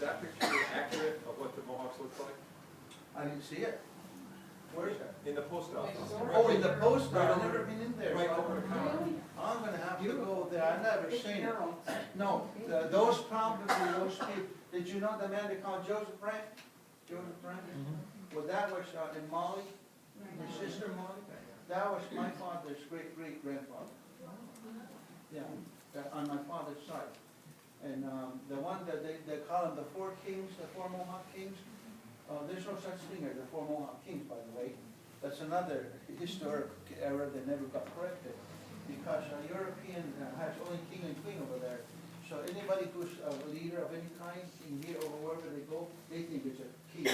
is that picture accurate of what the Mohawks look like? I didn't see it. Where is that? In the post office. Oh, in the post, Right I've over- never been in there. Right so over the counter. I'm gonna have to go there, I've never seen it. No, those probably, those people, did you know the man they called Joseph Brand? Joseph Brand? Well, that was in Molly, his sister Molly, that was my father's great-great-grandfather. Yeah, on my father's side. And the one that they call them the four kings, the four Mohawk kings, there's no such thing as the four Mohawk kings, by the way. That's another historic error that never got corrected. Because a European has only king and queen over there. So anybody who's a leader of any kind in here or wherever they go, they think it's a king.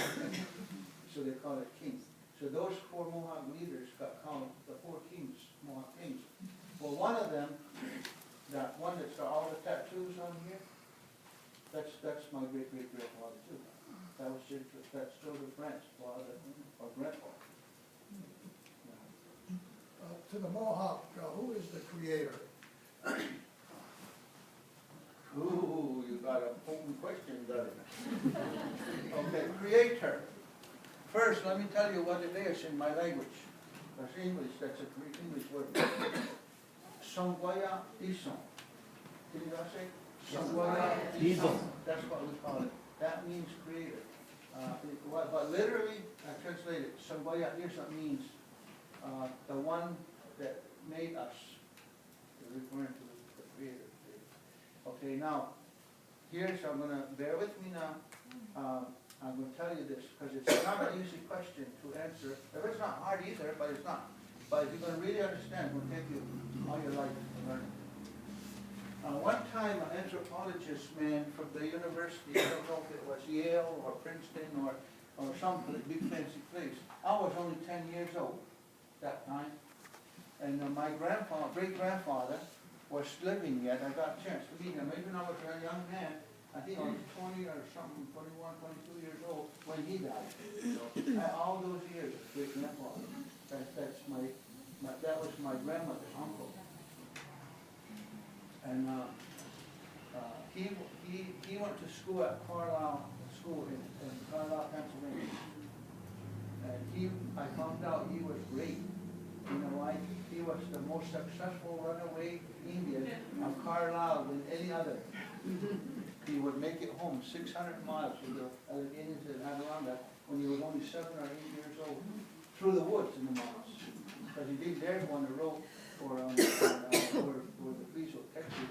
So they call it king. So those four Mohawk leaders got called the four kings, Mohawk kings. Well, one of them, that one that's got all the tattoos on here, that's my great-great-grandfather too. That's Joseph Brandt's father or grandfather. To the Mohawk, who is the creator? Ooh, you got a potent question, doesn't it? Okay, creator. First, let me tell you what it is in my language. That's English, that's a Greek English word. Songwaya Dison. Did you not say? Songwaya Dison. That's what we call it. That means creator. But literally, I translate it, Songwaya Dison means the one that made us, referring to the creator. Okay, now, I'm going to, bear with me now, I'm going to tell you this, because it's not an easy question to answer. It's not hard either, but it's not. But if you're going to really understand, it will take you all your life to learn it. One time, an anthropologist man from the university, I don't know if it was Yale or Princeton or some big fancy place. I was only 10 years old that time. And my great-grandfather was living yet. I got a chance to meet him. Even though I was a young man, I think I was 20 or something, 21, 22 years old when he died. So, all those years, great-grandfather. That was my grandmother's uncle. And he went to school at Carlisle School in Carlisle, Pennsylvania. And I found out he was great. You know why? He was the most successful runaway Indian of Carlisle than any other. He would make it home 600 miles with the other Indians in Adirondack when he was only 7 or 8 years old, through the woods in the mountains. Because he didn't dare go on the road where the police would catch you.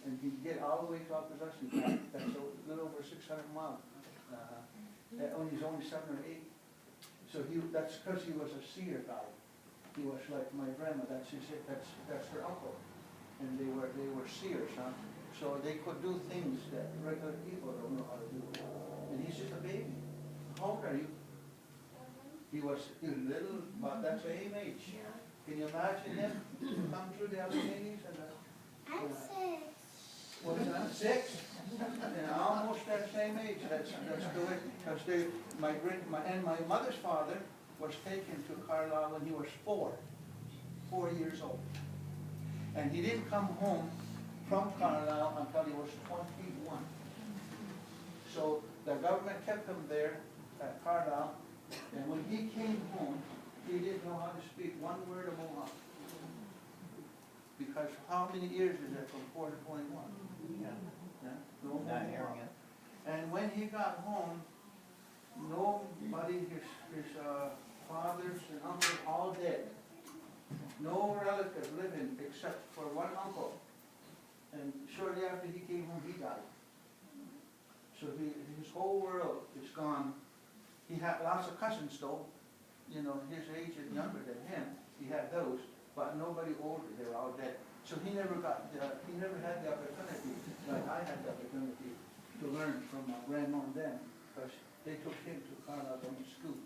And he'd get all the way to Opposition Camp. That's a little over 600 miles. He's only 7 or 8. So that's because he was a seer guy. He was like my grandma. That's her uncle, and they were seers, huh? So they could do things that regular people don't know how to do. And he's just a baby. How old are you? He was little, but that's the same age. Can you imagine him come through the Alleghenies and I'm 6. what's that? 6? Yeah, almost that same age. That's good. Because my mother's father was taken to Carlisle when he was 4 years old. And he didn't come home from Carlisle until he was 21. So the government kept him there at Carlisle, and when he came home, he didn't know how to speak one word of Mohawk. Because how many years is it from 4 to 21? Yeah. No Not hearing it. And when he got home, nobody, his fathers and uncles, all dead. No relative living except for one uncle. And shortly after he came home, he died. So his whole world is gone. He had lots of cousins though, you know, his age and younger than him. He had those, but nobody older. They were all dead. So he never had the opportunity, like I had the opportunity, to learn from my grandma and them, because they took him to Carlisle School.